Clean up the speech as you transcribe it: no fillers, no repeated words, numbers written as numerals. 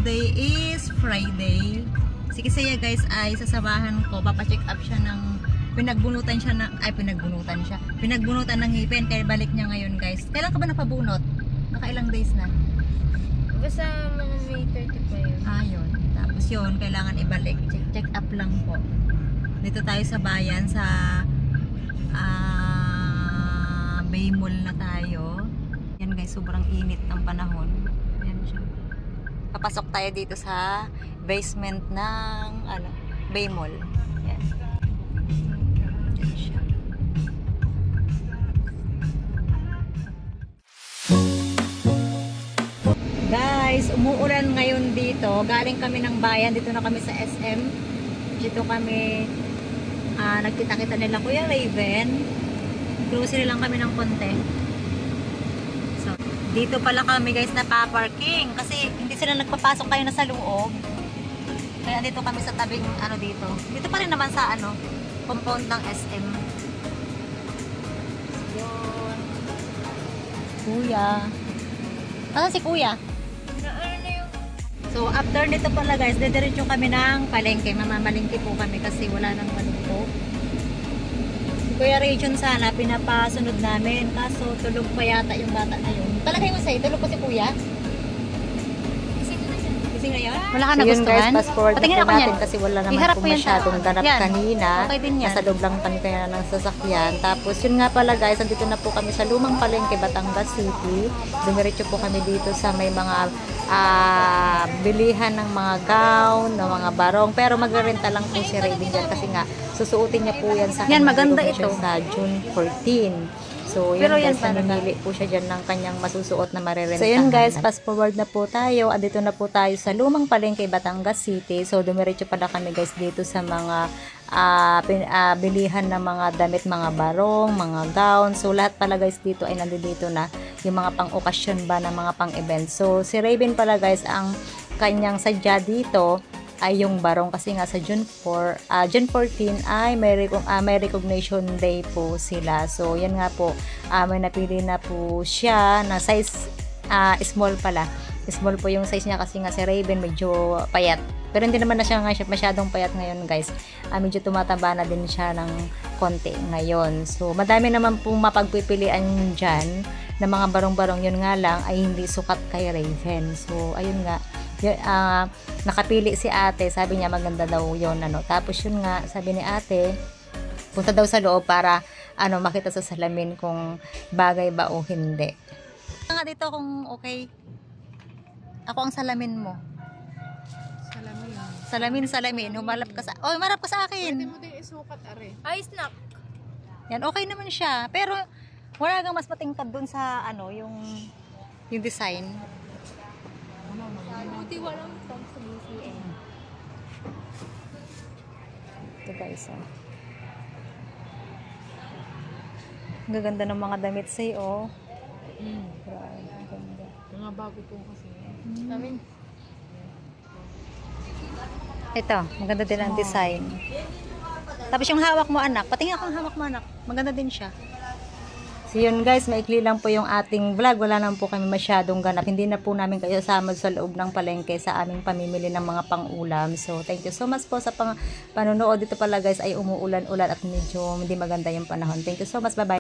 today is Friday. Si Kisaya guys ay sasamahan ko, papacheck up siya ng pinagbunutan ng ngipin, kaya balik niya ngayon guys. Kailan ka ba napabunot? Nakailang days na? Basta mga May 30 pa yun. Yun. Tapos yun, kailangan ibalik. Check up lang po. Dito tayo sa bayan, sa Bay Mall na tayo. Yan guys, sobrang init ng panahon. Yan siya. Papasok tayo dito sa basement ng Bay Mall. Yan. Yan siya. Guys, umuulan ngayon dito. Galing kami ng bayan. Dito na kami sa SM. Dito kami nagkita-kita nila Kuya Raven. Grocery lang kami ng konti. So, dito pala kami guys napaparking. Kasi hindi sila nagpapasok kayo na sa loob. Kaya dito kami sa tabing dito. Dito pa rin naman sa compound ng SM. Yun. Kuya. Nasaan si Kuya? So, after nito pala guys, dediretso kami ng palengke. Mamamalengke po kami kasi wala nang malungko. Si Kuya Region sana, pinapasunod namin. Kaso, tulog pa yata yung bata na yun. Talaga yung say, tulog pa si Kuya? Gising na yun? Wala ka nagustuhan? Fast forward Patingin na ako natin niyan. kasi wala naman Iharap po mo yan masyadong ganap yan. kanina. Okay din yan. Nasa loob lang kami kaya ng sasakyan. Tapos yun nga pala guys, andito na po kami sa Lumang Palengke, Batangas City. Dumiretso po kami dito sa may mga bilihan ng mga gown, ng mga barong. Pero magrerenta lang po si Raven dyan kasi nga susuotin niya po yan sa Yan, maganda ito. sa June 14. So, yun Pero yan guys, namimili po siya dyan ng kanyang masusuot na marerentahan. So, yun guys, fast forward na po tayo. Andito na po tayo sa Lumang Palengke, Batangas City. So, dumiretso pala kami guys dito sa mga bilihan ng mga damit, mga barong, mga gown. So, lahat pala guys dito ay nandito na yung mga pang-okasyon ba, ng mga pang-event. So, si Raven pala guys, ang kanyang sadya dito ay yung barong kasi nga sa June 14 ay may recognition day po sila. So, yan nga po, may napili na po siya na size small pala. Small po yung size niya kasi nga si Raven medyo payat. Pero hindi naman na siya masyadong payat ngayon guys. Medyo tumataba na din siya ng konti ngayon. So, madami naman pong mapagpipilian dyan na mga barong-barong. Yun nga lang ay hindi sukat kay Raven. So, ayun nga. Nakapili si ate, sabi niya maganda daw yun tapos yun nga, sabi ni ate punta daw sa loob para makita sa salamin kung bagay ba o hindi. Nga dito kung okay, ako ang salamin mo. Salamin, humarap ka sa humarap ka sa akin. Pwede mo din isukat, are. Ay, snack. Yan, okay naman siya, pero wala kang mas matingkad dun sa yung design. Buti walang tag sa BCN. Ito guys, ang gaganda ng mga damit sa'yo, Grabe, ganda. Mga bago po kasi. Namin. Ito, maganda din ang design. Tapos yung hawak mo anak, patingin ako ang hawak mo anak, maganda din siya. So yun guys, maikli lang po yung ating vlog. Wala naman po kami masyadong ganap. Hindi na po namin kayo sama sa loob ng palengke sa aming pamimili ng mga pang-ulam. So thank you so much po sa panonood. Dito pala guys ay umuulan-ulan at medyo hindi maganda yung panahon. Thank you so much. Bye-bye.